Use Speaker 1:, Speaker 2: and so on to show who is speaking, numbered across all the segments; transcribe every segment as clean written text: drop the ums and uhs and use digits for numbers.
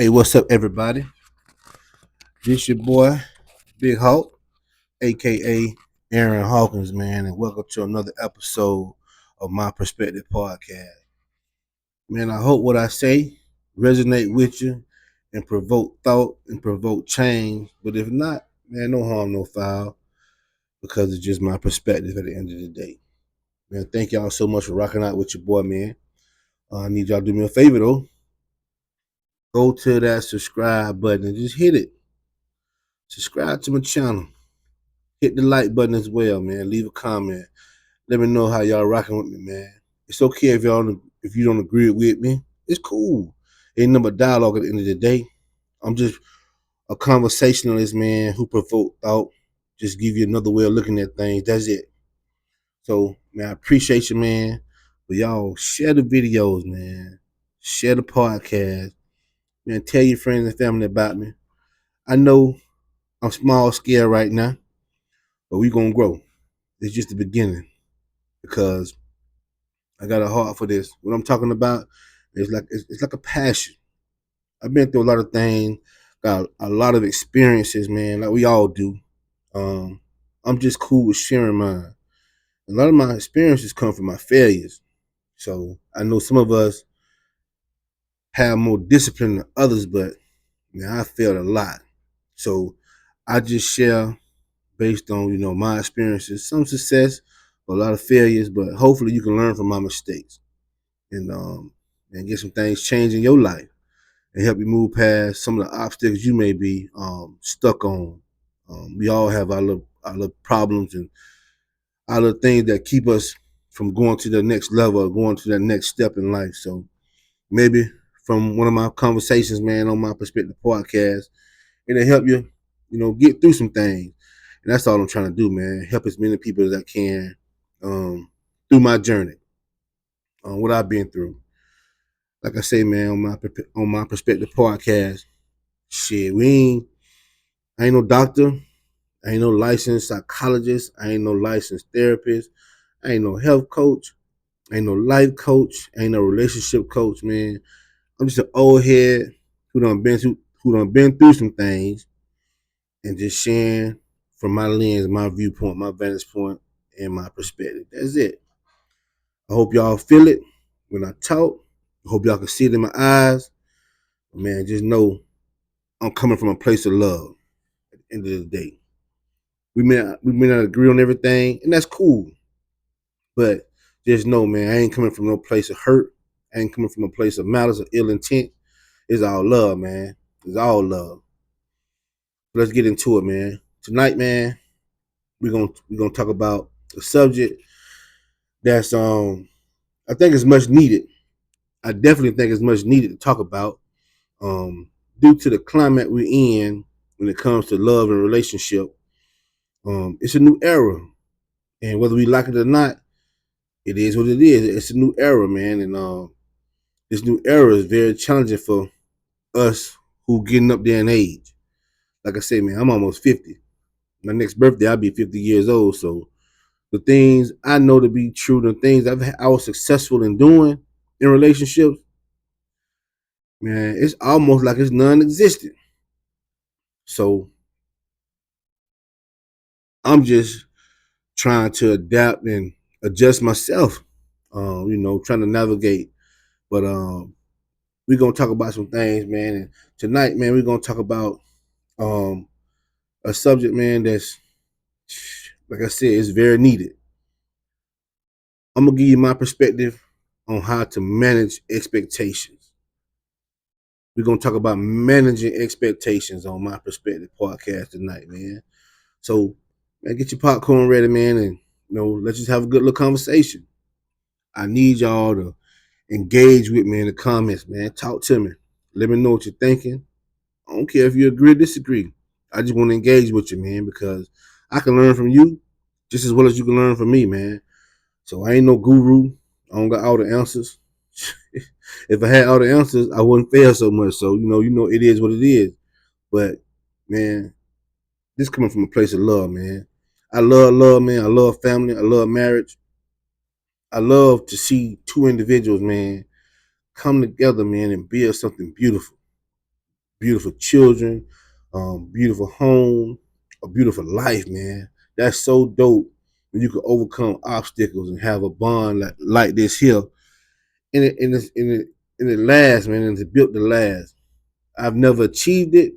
Speaker 1: Hey, what's up, everybody? This your boy, Big Hawk, aka Aaron Hawkins, man, and welcome to another episode of my Perspective Podcast. Man, I hope what I say resonate with you and provoke thought and provoke change. But if not, man, no harm, no foul, because it's just my perspective at the end of the day. Man, thank y'all so much for rocking out with your boy, man. I need y'all to do me a favor though. Go to that subscribe button and just hit it. Subscribe to my channel. Hit the like button as well, man. Leave a comment. Let me know how y'all rocking with me, man. It's okay if you don't agree with me. It's cool. Ain't nothing but dialogue at the end of the day. I'm just a conversationalist, man, who provoke thought. Just give you another way of looking at things. That's it. So, man, I appreciate you, man. But y'all share the videos, man. Share the podcast. Man, tell your friends and family about me. I know I'm small scale right now, but we gonna grow. It's just the beginning because I got a heart for this. What I'm talking about is it's like a passion. I've been through a lot of things, got a lot of experiences, man, like we all do. Um, I'm just cool with sharing mine. A lot of my experiences come from my failures. So I know some of us have more discipline than others, but man, I failed a lot. So I just share based on, my experiences, some success, a lot of failures, but hopefully you can learn from my mistakes and get some things changed in your life and help you move past some of the obstacles you may be stuck on. We all have our little problems and our little things that keep us from going to the next level or going to that next step in life. So maybe from one of my conversations, man, on my Perspective Podcast, it'll help you, get through some things. And that's all I'm trying to do, man. Help as many people as I can through my journey, what I've been through. Like I say, man, on my Perspective Podcast, shit, I ain't no doctor, I ain't no licensed psychologist, I ain't no licensed therapist, I ain't no health coach, I ain't no life coach, I ain't no relationship coach, man. I'm just an old head who done been through some things and just sharing from my lens, my viewpoint, my vantage point, and my perspective. That's it. I hope y'all feel it when I talk. I hope y'all can see it in my eyes. Man, just know I'm coming from a place of love at the end of the day. We may not agree on everything, and that's cool. But just know, man, I ain't coming from no place of hurt. I ain't coming from a place of malice or ill intent. It's all love, man. It's all love. Let's get into it, man. Tonight, man, we're gonna talk about a subject that's I think is much needed. I definitely think it's much needed to talk about. Due to the climate we're in when it comes to love and relationship. It's a new era. And whether we like it or not, it is what it is. It's a new era, man. And this new era is very challenging for us who getting up there in age. Like I say, man, I'm almost 50. My next birthday, I'll be 50 years old. So the things I know to be true, the things I was successful in doing in relationships, man, it's almost like it's non-existent. So I'm just trying to adapt and adjust myself. Trying to navigate. But we're gonna talk about some things, man. And tonight, man, we're gonna talk about um, a subject, man, that's like I said, is very needed. I'm gonna give you my perspective on how to manage expectations. We're gonna talk about managing expectations on my Perspective Podcast tonight, man. So, man, get your popcorn ready, man, and let's just have a good little conversation. I need y'all to engage with me in the comments, man. Talk to me. Let me know what you're thinking. I don't care if you agree or disagree. I just want to engage with you, man, because I can learn from you just as well as you can learn from me, man. So I ain't no guru. I don't got all the answers. If I had all the answers, I wouldn't fail so much. So it is what it is. But man, this coming from a place of love, man. I love love, man. I love family. I love marriage. I love to see two individuals, man, come together, man, and build something beautiful. beautiful children, beautiful home, a beautiful life, man. That's so dope when you can overcome obstacles and have a bond like this here. And it lasts, man, and it's built to last. I've never achieved it,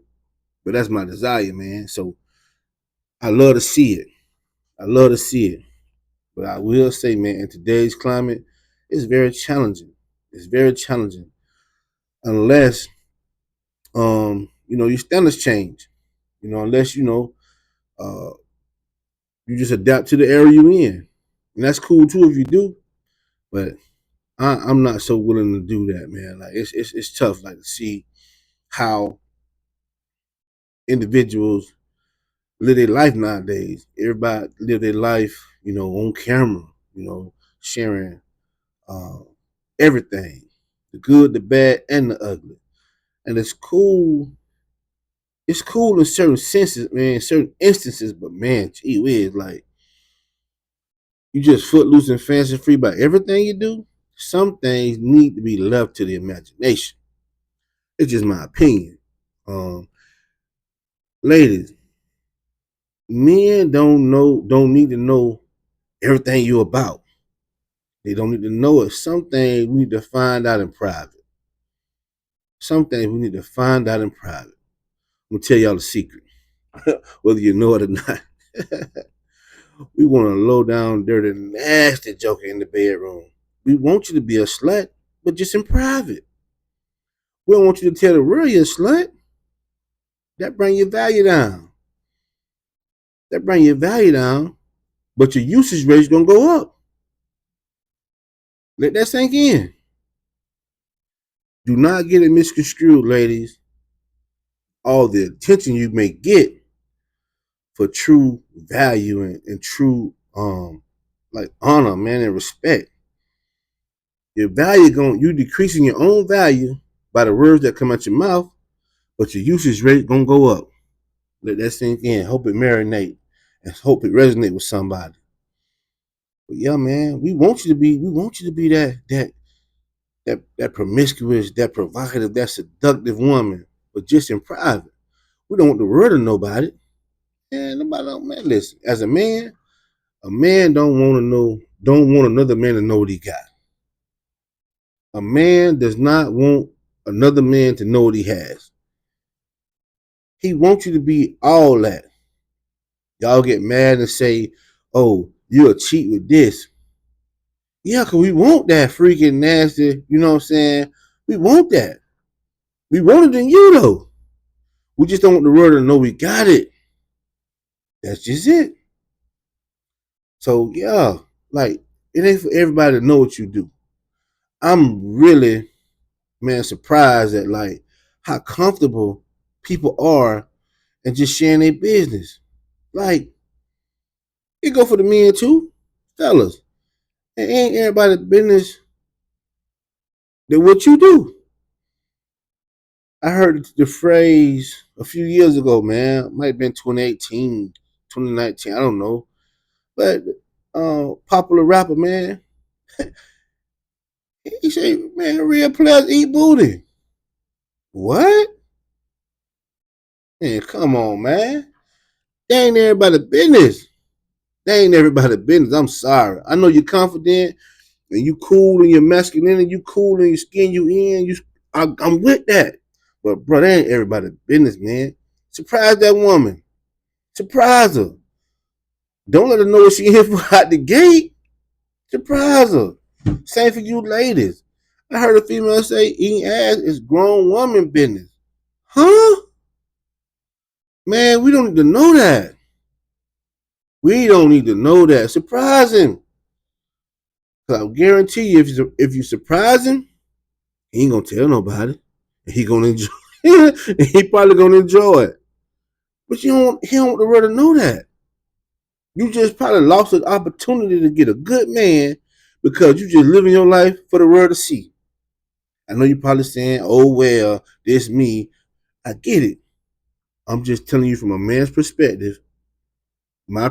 Speaker 1: but that's my desire, man. So I love to see it. I love to see it. But I will say, man, in today's climate, it's very challenging. It's very challenging unless your standards change. Unless uh you just adapt to the area you're in. And that's cool too if you do. But I'm not so willing to do that, man. Like it's tough, like to see how individuals live their life nowadays. Everybody live their life, on camera, sharing uh, everything, the good, the bad, and the ugly. And it's cool. It's cool in certain senses, man, certain instances, but man, gee whiz, like you just footloose and fancy free by everything you do. Some things need to be left to the imagination. It's just my opinion. Um, Ladies, men don't need to know everything you about. They don't need to know it. Some things we need to find out in private. Some things we need to find out in private. I'm gonna tell y'all a secret, whether you know it or not. We want a low down, dirty, nasty joker in the bedroom. We want you to be a slut, but just in private. We don't want you to tell the world you're a slut. That bring your value down. That bring your value down, but your usage rate's gonna go up. Let that sink in. Do not get it misconstrued, ladies. All the attention you may get for true value and true like honor, man, and respect. Your value you decreasing your own value by the words that come out your mouth, but your usage rate gonna go up. Let that sink in. Hope it marinate and hope it resonate with somebody. But yeah, man, we want you to be that promiscuous, that provocative, that seductive woman, but just in private. We don't want the world to know about it. And nobody don't, man. Listen, as a man don't want another man to know what he got. A man does not want another man to know what he has. He wants you to be all that. Y'all get mad and say, "Oh, you a cheat with this." Yeah, cause we want that freaking nasty. You know what I'm saying? We want that. We want it in you though. We just don't want the world to know we got it. That's just it. So yeah, like it ain't for everybody to know what you do. I'm really, man, surprised at like how comfortable people are and just sharing their business. Like it go for the men too, fellas. It ain't everybody's business that what you do. I heard the phrase a few years ago, man. It might have been 2018, 2019, I don't know. But popular rapper, man, he say, man, real players eat booty. What? Man, come on, man. They ain't everybody's business. They ain't everybody's business. I'm sorry. I know you're confident and you cool in your masculinity, you cool in your skin you in. I'm with that. But bro, that ain't everybody's business, man. Surprise that woman. Surprise her. Don't let her know what she in for out the gate. Surprise her. Same for you ladies. I heard a female say eating ass is grown woman business. Huh? Man, we don't need to know that. We don't need to know that. Surprise him. Cause I guarantee you, if you surprise him, he ain't gonna tell nobody. And he gonna enjoy it. He probably gonna enjoy it. But he don't want the world to know that. You just probably lost an opportunity to get a good man because you just living your life for the world to see. I know you're probably saying, oh well, this me. I get it. I'm just telling you from a man's perspective, my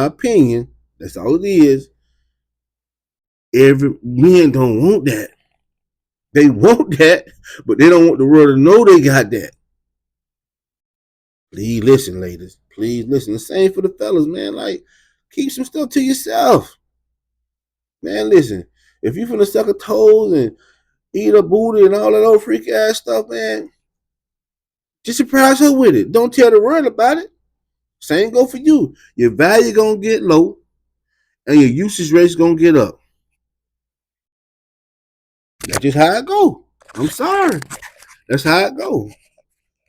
Speaker 1: opinion, that's all it is. Every men don't want that. They want that, but they don't want the world to know they got that. Please listen, ladies. Please listen. The same for the fellas, man. Like, keep some stuff to yourself. Man, listen. If you finna suck a toes and eat a booty and all that old freak ass stuff, man, just surprise her with it. Don't tell the world about it. Same go for you. Your value gonna get low and your usage rate's gonna get up. That's just how it go. I'm sorry. That's how it go.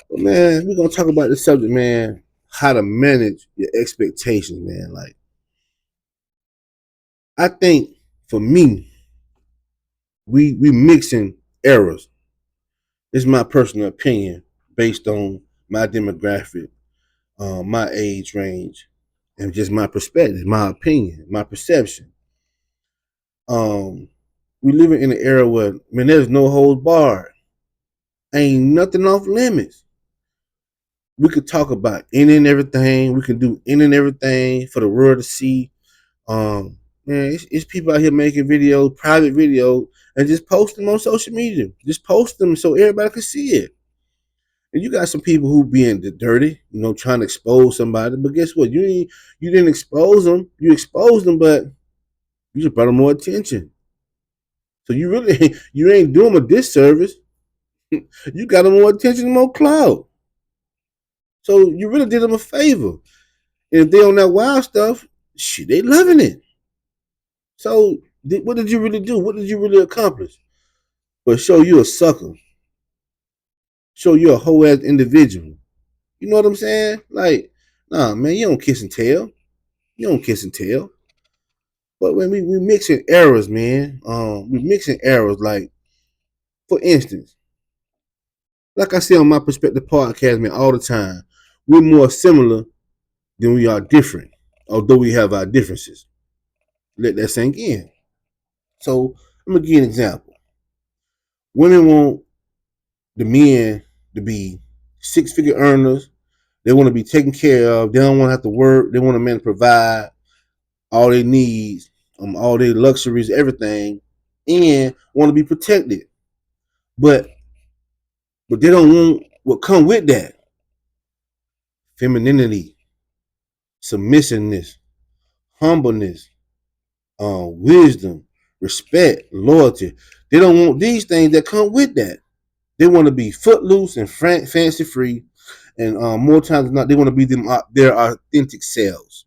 Speaker 1: But man, we're gonna talk about the subject, man. How to manage your expectations, man. Like, I think for me, we mixing errors. This is my personal opinion based on my demographic, my age range, and just my perspective, my opinion, my perception. Um, we living in an era where, man, there's no holds barred. Ain't nothing off limits. We could talk about any and everything. We can do any and everything for the world to see. Man, it's people out here making videos, private videos, and just post them on social media. Just post them so everybody can see it. And you got some people who being dirty, trying to expose somebody. But guess what? You didn't expose them. You exposed them, but you just brought them more attention. So you ain't doing them a disservice. You got them more attention, more clout. So you really did them a favor. And if they on that wild stuff, shit, they loving it. So what did you really do? What did you really accomplish? But show you a sucker. Show you a whole ass individual. You know what I'm saying? Like, nah, man, you don't kiss and tell. You don't kiss and tell. But when we mixing errors, man, we mixing errors. Like, for instance, like I say on my perspective podcast, man, all the time, we're more similar than we are different, although we have our differences. Let that sink in. So I'm gonna give you an example. Women want the men to be 6-figure earners. They want to be taken care of. They don't want to have to work. They want a man to provide all their needs, all their luxuries, everything, and want to be protected. But they don't want what come with that: femininity, submissiveness, humbleness, wisdom, respect, loyalty. They don't want these things that come with that. They want to be footloose and fancy free, and more times than not, they want to be their authentic selves.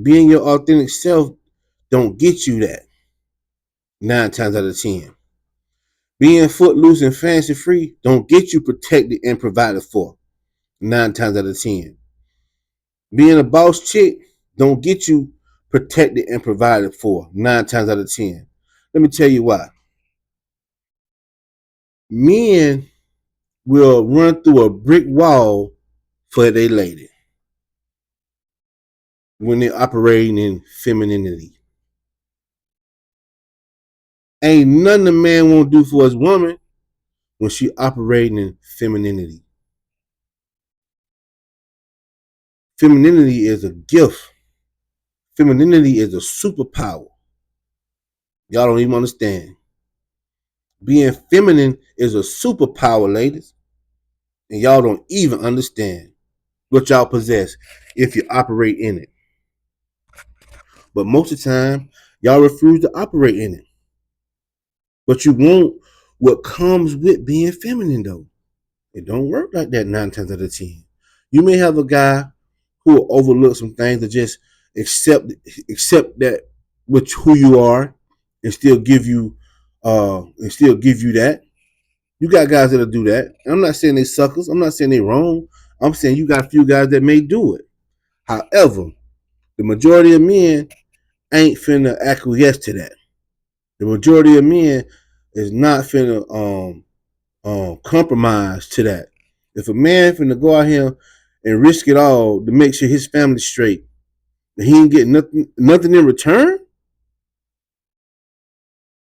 Speaker 1: Being your authentic self don't get you that 9 times out of 10. Being footloose and fancy free don't get you protected and provided for 9 times out of 10. Being a boss chick don't get you protected and provided for 9 times out of 10. Let me tell you why. Men will run through a brick wall for their lady when they're operating in femininity. Ain't nothing a man won't do for his woman when she operating in femininity. Femininity is a gift. Femininity is a superpower. Y'all don't even understand. Being feminine is a superpower, ladies. And y'all don't even understand what y'all possess if you operate in it. But most of the time, y'all refuse to operate in it. But you want what comes with being feminine, though. It don't work like that 9 times out of 10. You may have a guy who will overlook some things to just accept that with who you are and still give you that. You got guys that'll do that. And I'm not saying they suckers. I'm not saying they wrong. I'm saying you got a few guys that may do it. However, the majority of men ain't finna acquiesce to that. The majority of men is not finna compromise to that. If a man finna go out here and risk it all to make sure his family's straight, and he ain't getting nothing in return,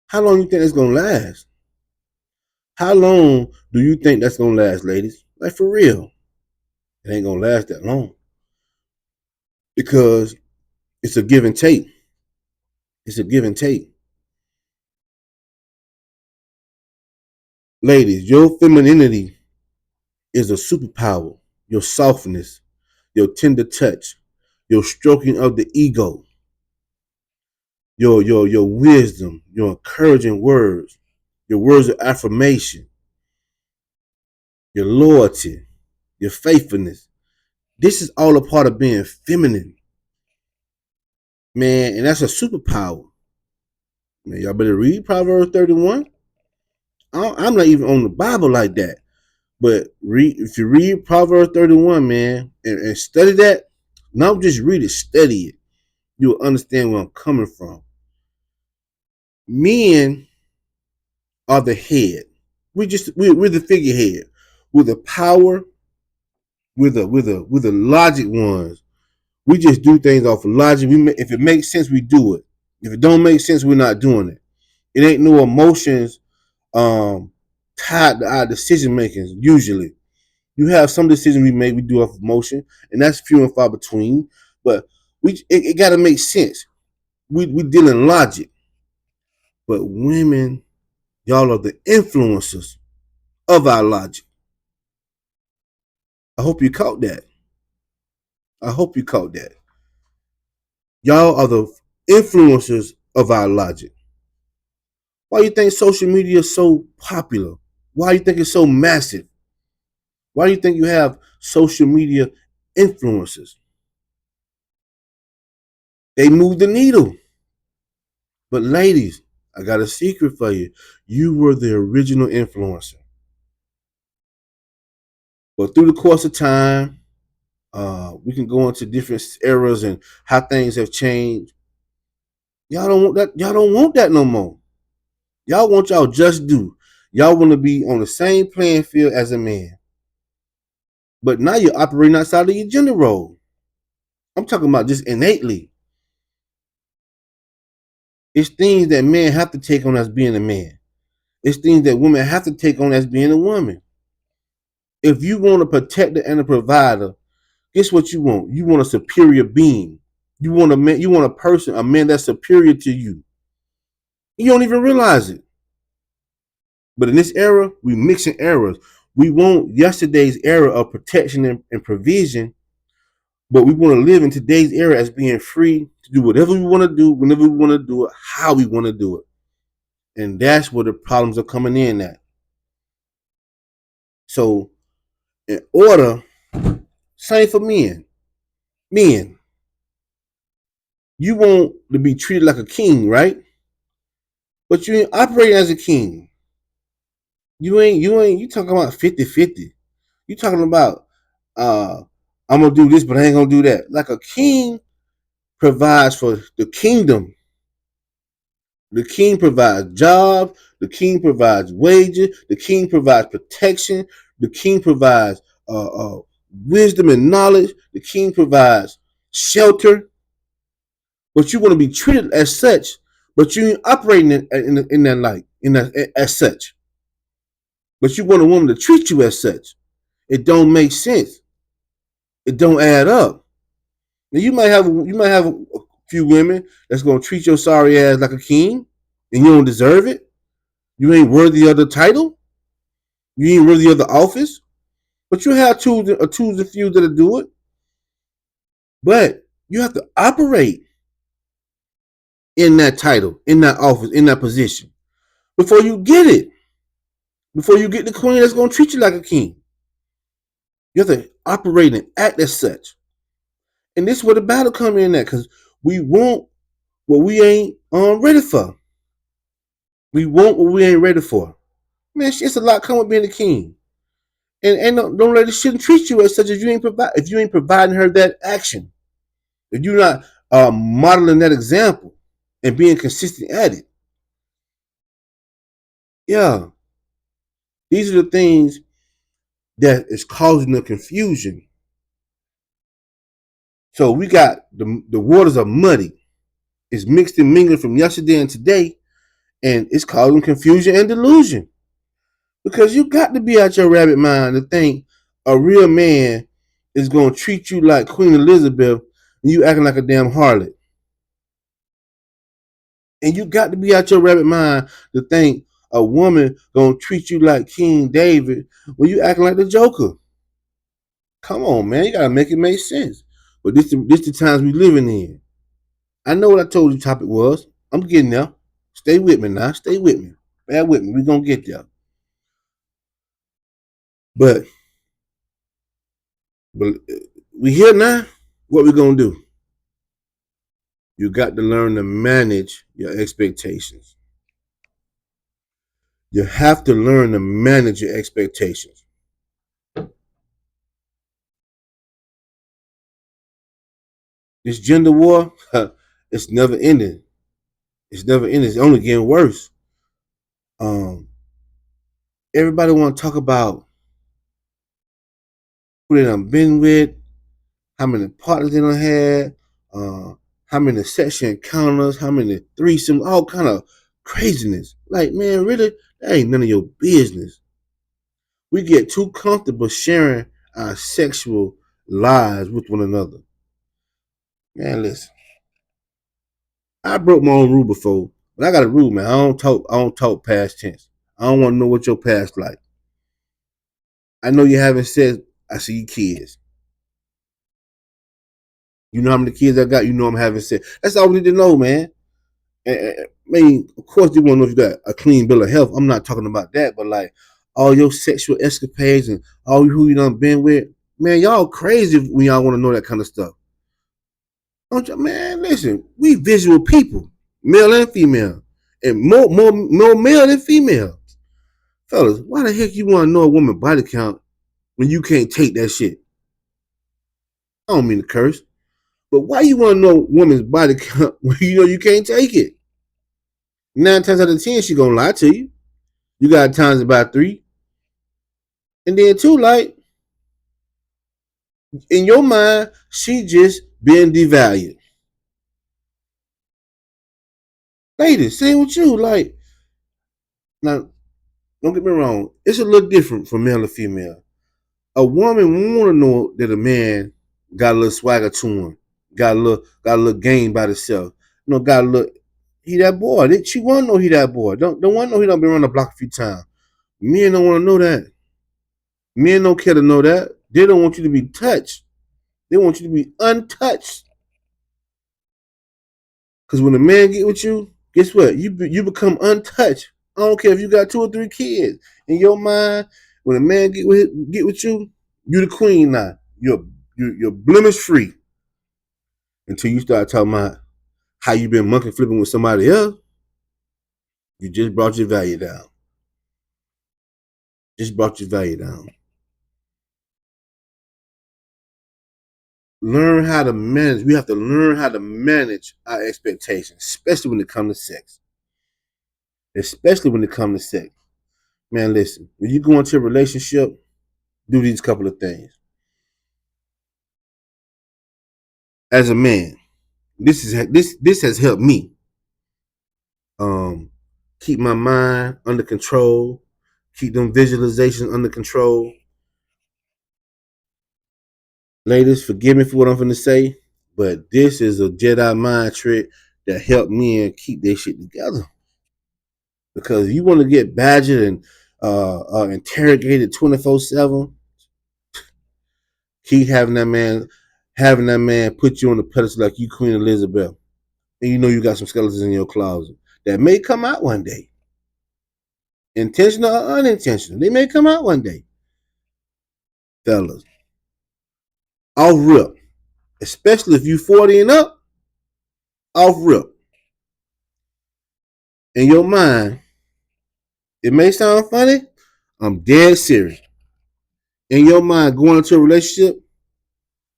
Speaker 1: how long you think that's gonna last? How long do you think that's gonna last, ladies? Like, for real, it ain't gonna last that long because it's a give and take. It's a give and take. Ladies, your femininity is a superpower. Your softness, your tender touch, your stroking of the ego, your wisdom, your encouraging words, your words of affirmation, your loyalty, your faithfulness. This is all a part of being feminine, man, and that's a superpower. Man, y'all better read Proverbs 31. I'm not even on the Bible like that. But if you read Proverbs 31, man, and study that, not just read it, study it. You'll understand where I'm coming from. Men are the head. We're the figurehead. We're the power. We're the logic ones. We just do things off of logic. If it makes sense, we do it. If it don't make sense, we're not doing it. It ain't no emotions tied to our decision making. Usually, you have some decisions we make, we do off emotion, and that's few and far between. But it got to make sense. We deal in logic, but women, y'all are the influencers of our logic. I hope you caught that. I hope you caught that. Y'all are the influencers of our logic. Why do you think social media is so popular? Why do you think it's so massive? Why do you think you have social media influencers? They move the needle. But ladies, I got a secret for you. You were the original influencer. But through the course of time, we can go into different eras and how things have changed. Y'all don't want that. Y'all don't want that no more. Y'all want y'all just do. Y'all want to be on the same playing field as a man. But now you're operating outside of your gender role. I'm talking about just innately. It's things that men have to take on as being a man. It's things that women have to take on as being a woman. If you want a protector and a provider, guess what you want? You want a superior being. You want a man. You want a person, a man that's superior to you. You don't even realize it. But in this era, we mixing eras. We want yesterday's era of protection and provision, but we want to live in today's era as being free to do whatever we want to do, whenever we want to do it, how we want to do it. And that's where the problems are coming in at. So, in order, same for men. Men, you want to be treated like a king, right? But you ain't operating as a king. You talking about 50-50. You talking about I'm gonna do this, but I ain't gonna do that. Like a king provides for the kingdom. The king provides jobs, the king provides wages, the king provides protection, the king provides wisdom and knowledge, the king provides shelter. But you want to be treated as such, but you ain't operating in that light, in that as such. But you want a woman to treat you as such. It don't make sense. It don't add up. Now you might have a few women that's gonna treat your sorry ass like a king, and you don't deserve it. You ain't worthy of the title. You ain't worthy of the office. But you have twos and few that'll do it. But you have to operate in that title, in that office, in that position before you get it. Before you get the queen that's gonna treat you like a king. You have to operate and act as such. And this is where the battle come in at, because we want what we ain't ready for. We want what we ain't ready for. Man, it's a lot come with being a king. And don't let it shouldn't treat you as such as you ain't provide if you ain't providing her that action. If you're not modeling that example and being consistent at it. Yeah. These are the things that is causing the confusion. So we got the waters are muddy. It's mixed and mingled from yesterday and today, and it's causing confusion and delusion. Because you got to be out your rabbit mind to think a real man is going to treat you like Queen Elizabeth and you acting like a damn harlot. And you got to be out your rabbit mind to think a woman gonna treat you like King David when you acting like the Joker? Come on, man. You gotta make it make sense. But this the times we living in. I know what I told you the topic was. I'm getting there. Stay with me now. Stay with me. Bear with me. We gonna get there. But we here now. What we gonna do? You got to learn to manage your expectations. You have to learn to manage your expectations. This gender war, it's never ending. It's never ending. It's only getting worse. Um, Everybody want to talk about who they done been with, how many partners they done had, how many sexual encounters, how many threesomes, all kind of craziness. Like, man, really, that ain't none of your business. We get too comfortable sharing our sexual lives with one another. Man, listen, I broke my own rule before, but I got a rule, man. I don't talk past tense. I don't want to know what your past like. I know you haven't said I see you kids. You know how many kids I got. You know I'm having sex. That's all we need to know, man. I mean, of course, you want to know if you got a clean bill of health. I'm not talking about that, but like all your sexual escapades and all who you done been with, man, y'all crazy when y'all want to know that kind of stuff. Don't you, man? Listen, we visual people, male and female, and more male than female. Fellas, why the heck you want to know a woman's body count when you can't take that shit? I don't mean to curse. But why you want to know a woman's body count when you know you can't take it? 9 times out of 10, she gonna lie to you. You got times about 3. And then 2, like, in your mind, she just being devalued. Ladies, same with you. Like, now, don't get me wrong. It's a little different from male to female. A woman want to know that a man got a little swagger to him, got a little game by himself. You know, got a little. He that boy. She want to know he that boy. Don't want to know he done been around the block a few times. Men don't want to know that. Men don't care to know that. They don't want you to be touched. They want you to be untouched. Because when a man get with you, guess what? You become untouched. I don't care if you got 2 or 3 kids. In your mind, when a man get with you, you the queen now. You're blemish free. Until you start talking about how you been monkey flipping with somebody else, you just brought your value down. Just brought your value down. Learn how to manage. We have to learn how to manage our expectations, especially when it comes to sex. Especially when it comes to sex. Man, listen, when you go into a relationship, do these couple of things. As a man, this has helped me keep my mind under control, keep them visualizations under control. Ladies, forgive me for what I'm going to say, but this is a Jedi mind trick that helped me and keep this shit together. Because you want to get badgered and interrogated 24/7, keep having that man put you on the pedestal like you Queen Elizabeth, and you know you got some skeletons in your closet that may come out one day, intentional or unintentional. They may come out one day, fellas. Off rip, especially if you 40 and up, off rip. In your mind, it may sound funny. I'm dead serious. In your mind, going into a relationship,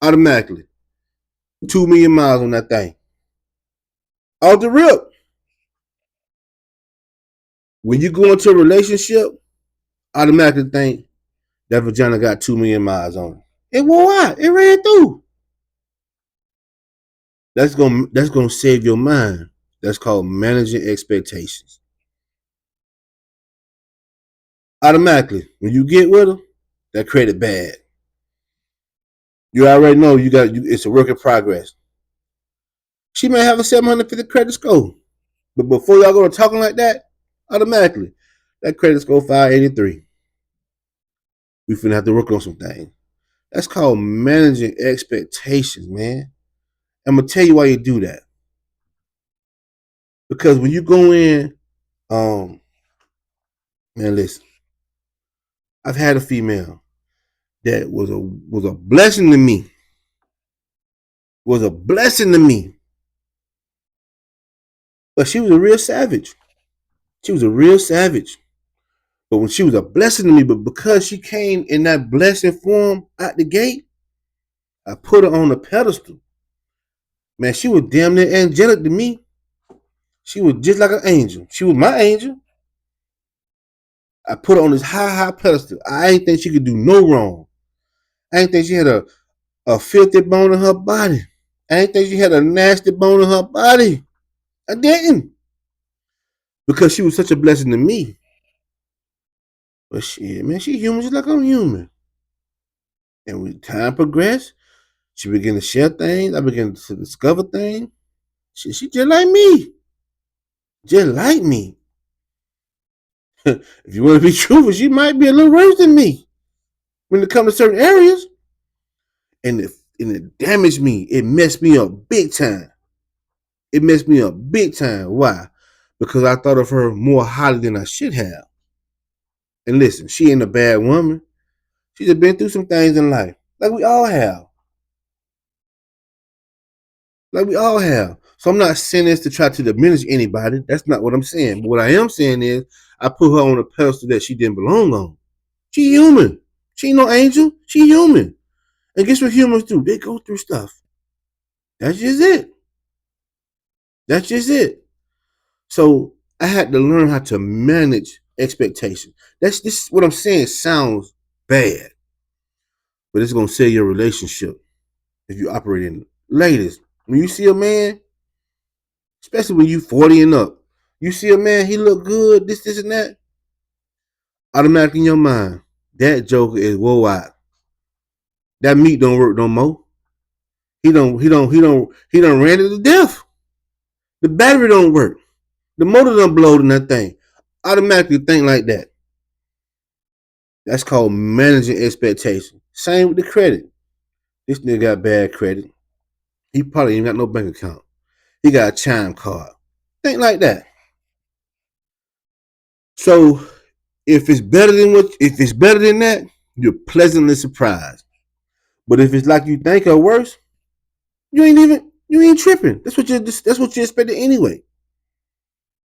Speaker 1: automatically 2 million miles on that thing. Off the rip. When you go into a relationship, automatically think that vagina got 2 million miles on it. It wore out. It ran through. That's gonna save your mind. That's called managing expectations. Automatically, when you get with her, that credit bad. You already know it's a work in progress. She may have a 750 credit score, but before y'all go to talking like that, automatically, That credit score 583. We finna have to work on some things. That's called managing expectations, man. I'm gonna tell you why you do that. Because when you go in, um, man, listen, I've had a female that was a blessing to me. Was a blessing to me. But she was a real savage. She was a real savage. But when she was a blessing to me, but because she came in that blessing form out the gate, I put her on a pedestal. Man, she was damn near angelic to me. She was just like an angel. She was my angel. I put her on this high pedestal. I ain't think she could do no wrong. I ain't think she had a filthy bone in her body. I ain't think she had a nasty bone in her body. I didn't. Because she was such a blessing to me. But shit, man, she human just like I'm human. And when time progressed, she began to share things. I began to discover things. She just like me. Just like me. If you want to be truthful, she might be a little worse than me when it comes to certain areas. And it damaged me. It messed me up big time. It messed me up big time. Why? Because I thought of her more highly than I should have. And listen, she ain't a bad woman. She's just been through some things in life. Like we all have. Like we all have. So I'm not saying this to try to diminish anybody. That's not what I'm saying. But what I am saying is I put her on a pedestal that she didn't belong on. She human. She ain't no angel. She human. And guess what humans do? They go through stuff. That's just it. That's just it. So I had to learn how to manage expectations. This what I'm saying sounds bad, but it's gonna save your relationship if you operate in it. Ladies, when you see a man, especially when you 40 and up, you see a man, he look good, this, and that, automatically in your mind, that joker is worldwide. That meat don't work no more. He don't ran it to death. The battery don't work. The motor done blowed in that thing. Automatically think like that. That's called managing expectations. Same with the credit. This nigga got bad credit. He probably ain't got no bank account. He got a chime card. Think like that. So if it's better than that, you're pleasantly surprised. But if it's like you think or worse, you ain't tripping. That's what you expected anyway.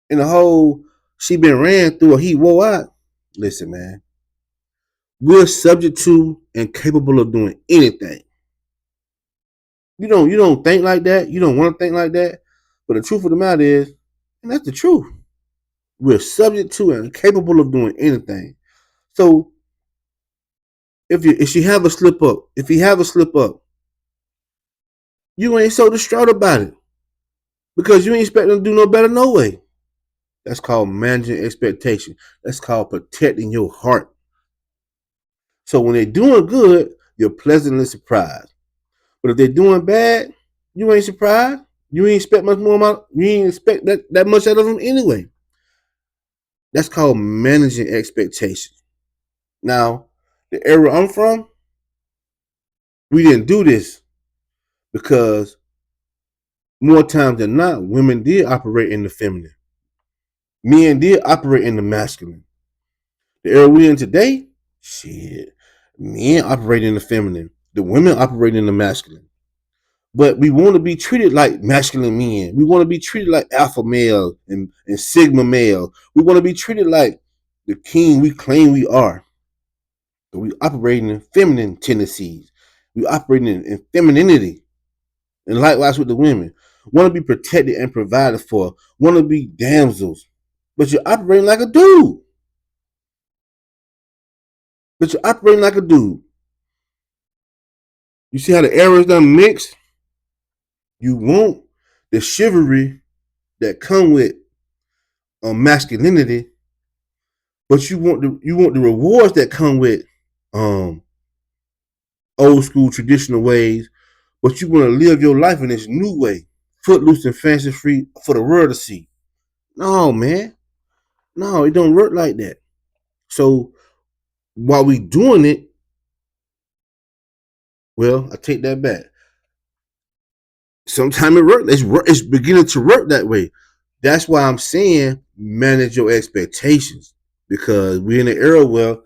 Speaker 1: And the whole she been ran through or he wore out. Listen, man, we're subject to and capable of doing anything. You don't think like that. You don't want to think like that. But the truth of the matter is, and that's the truth. We're subject to and capable of doing anything. So if she have a slip up, if he have a slip up, you ain't so distraught about it because you ain't expecting to do no better no way. That's called managing expectation. That's called protecting your heart. So when they're doing good, you're pleasantly surprised. But if they're doing bad, you ain't surprised. You ain't expect much more amount. You ain't expect that much out of them anyway. That's called managing expectations. Now, the era I'm from, we didn't do this because more times than not, women did operate in the feminine. Men did operate in the masculine. The era we in today, shit, men operate in the feminine. The women operate in the masculine. But we want to be treated like masculine men. We want to be treated like alpha males and sigma males. We want to be treated like the king we claim we are. But we operate in feminine tendencies. We operate in femininity. And likewise with the women. Want to be protected and provided for. Want to be damsels. But you're operating like a dude. You see how the eras done mixed? You want the chivalry that come with masculinity, but you want the rewards that come with um old school traditional ways, but you want to live your life in this new way, footloose and fancy free for the world to see. No, man. No, it don't work like that. So while we doing it, well, I take that back. Sometimes it works. It's beginning to work that way. That's why I'm saying manage your expectations, because we're in an era where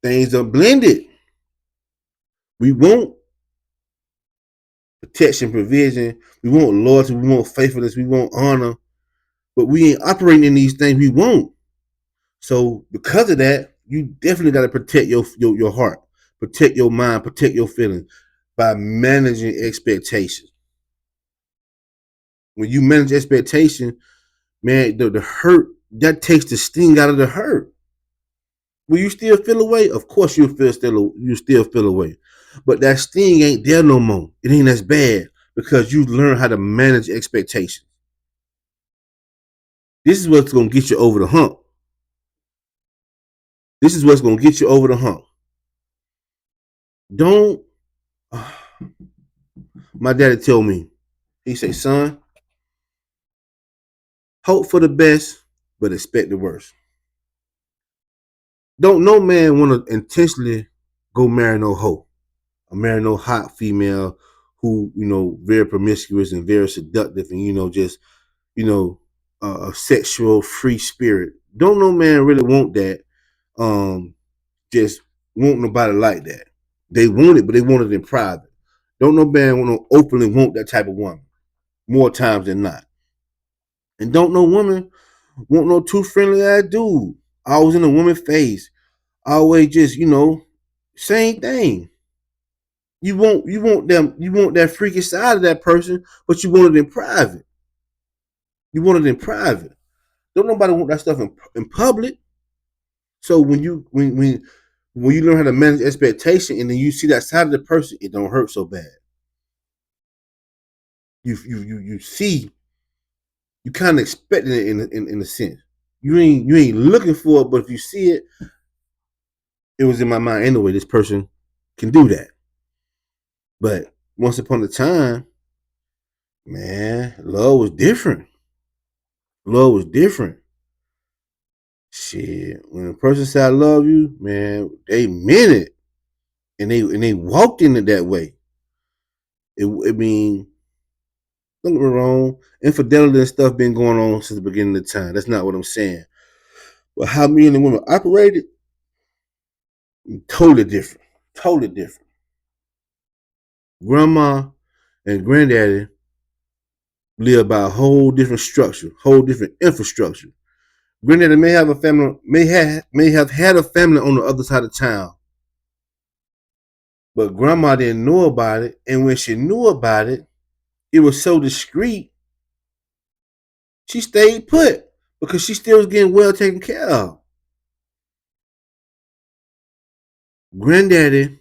Speaker 1: things are blended. We want protection, provision. We want loyalty. We want faithfulness. We want honor. But we ain't operating in these things we want. So because of that, you definitely got to protect your heart, protect your mind, protect your feelings by managing expectations. When you manage expectation, man, the hurt that takes the sting out of the hurt. Will you still feel away? Of course you still feel away. But that sting ain't there no more. It ain't as bad because you learn how to manage expectations. This is what's gonna get you over the hump. This is what's gonna get you over the hump. Don't my daddy told me, he say, son, hope for the best, but expect the worst. Don't no man wanna intentionally go marry no hoe. Or marry no hot female who, very promiscuous and very seductive and, just, you know, a sexual free spirit. Don't no man really want that. Just want nobody like that. They want it, but they want it in private. Don't no man want to openly want that type of woman more times than not. And don't no woman want no too friendly ass dude. Always in a woman's face. Always just, same thing. You want that freaky side of that person, but you want it in private. You want it in private. Don't nobody want that stuff in public. So when you learn how to manage expectation and then you see that side of the person, it don't hurt so bad. You see, you kind of expecting it in a sense. You ain't looking for it, but if you see it, it was in my mind anyway. This person can do that. But once upon a time, man, love was different. Love was different. Shit, when a person said I love you, man, they meant it, and they walked in it that way. I mean, don't get me wrong, infidelity and stuff been going on since the beginning of time. That's not what I'm saying. But how men and women operated, totally different. Totally different. Grandma and granddaddy live by a whole different structure, whole different infrastructure. Granddaddy may have a family, may have had a family on the other side of town, but grandma didn't know about it. And when she knew about it, it was so discreet, she stayed put because she still was getting well taken care of. Granddaddy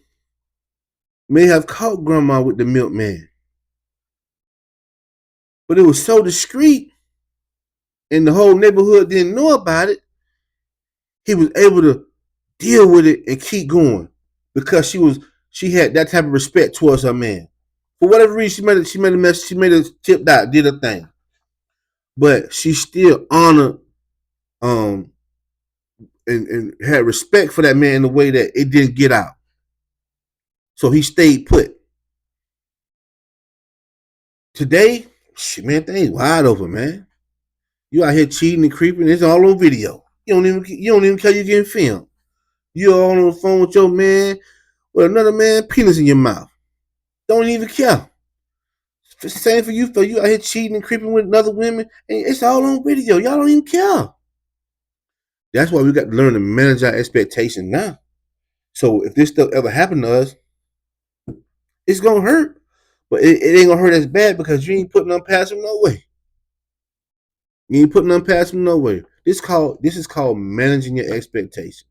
Speaker 1: may have caught grandma with the milkman, but it was so discreet and the whole neighborhood didn't know about it. He was able to deal with it and keep going because she had that type of respect towards her man. For whatever reason, she made a mess. She made a tipped out, did a thing, but she still honored um and had respect for that man in a way that it didn't get out. So he stayed put. Today, shit, man, things wide open, man. You out here cheating and creeping. It's all on video. You don't even care you getting filmed. You're all on the phone with your man with another man penis in your mouth. Don't even care. It's the same for you. For you out here cheating and creeping with other women, and it's all on video. Y'all don't even care. That's why we got to learn to manage our expectations now. So if this stuff ever happened to us, it's gonna hurt, but it ain't gonna hurt as bad because you ain't putting them past them no way. You ain't putting them past them no way. This is called managing your expectations.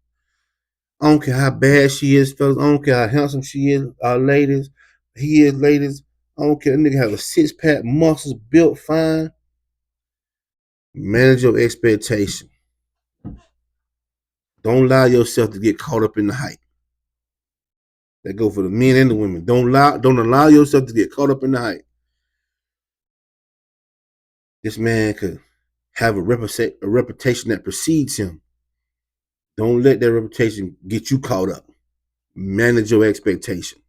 Speaker 1: I don't care how bad she is, fellas. I don't care how handsome she is, ladies. He is, ladies. I don't care. That nigga have a six pack, muscles, built fine. Manage your expectation. Don't allow yourself to get caught up in the hype. That go for the men and the women. Don't allow yourself to get caught up in the hype. This man could have a reputation that precedes him. Don't let that reputation get you caught up. Manage your expectation.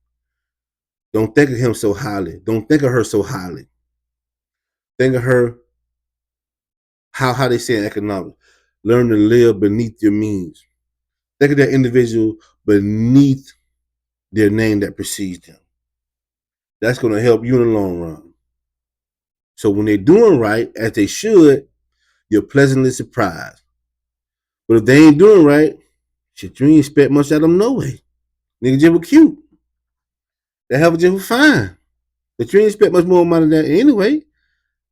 Speaker 1: Don't think of him so highly. Don't think of her so highly. Think of her how they say in economics. Learn to live beneath your means. Think of that individual beneath their name that precedes them. That's going to help you in the long run. So when they're doing right, as they should, you're pleasantly surprised. But if they ain't doing right, shit, you ain't expect much out of them no way. Nigga just was cute. That hell just was fine. But you ain't expect much more money than that anyway.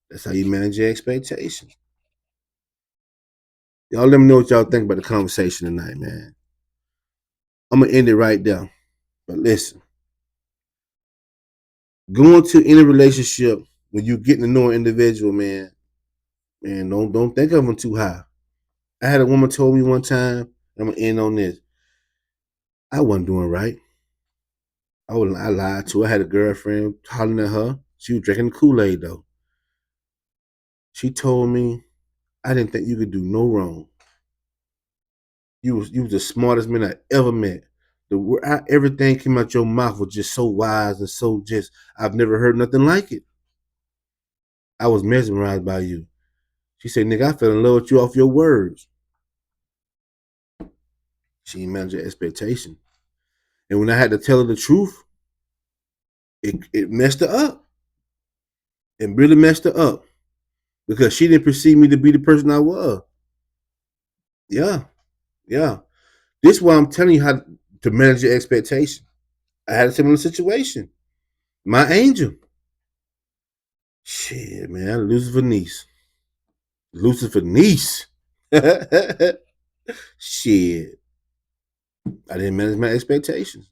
Speaker 1: That's how you manage your expectations. Y'all let me know what y'all think about the conversation tonight, man. I'm going to end it right there. But listen, going to any relationship when you're getting to know an individual, man, don't think of them too high. I had a woman told me one time, I'm going to end on this. I wasn't doing right. I lied to her. I had a girlfriend hollering at her. She was drinking the Kool-Aid, though. She told me, I didn't think you could do no wrong. You was the smartest man I ever met. Everything came out your mouth was just so wise and so just, I've never heard nothing like it. I was mesmerized by you. She said, nigga, I fell in love with you off your words. She didn't manage her expectation. And when I had to tell her the truth, it messed her up. It really messed her up. Because she didn't perceive me to be the person I was. Yeah. This is why I'm telling you how to manage your expectation. I had a similar situation. My angel. Shit, man. Lucifer niece. Shit. I didn't manage my expectations.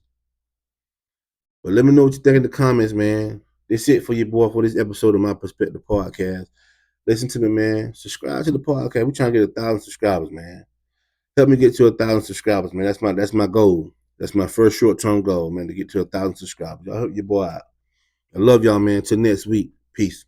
Speaker 1: But let me know what you think in the comments, man. That's it for your boy for this episode of My Perspective Podcast. Listen to me, man. Subscribe to the podcast. We're trying to get 1,000 subscribers, man. Help me get to 1,000 subscribers, man. That's my goal. That's my first short-term goal, man, to get to 1,000 subscribers. Y'all help your boy out. I love y'all, man. Till next week. Peace.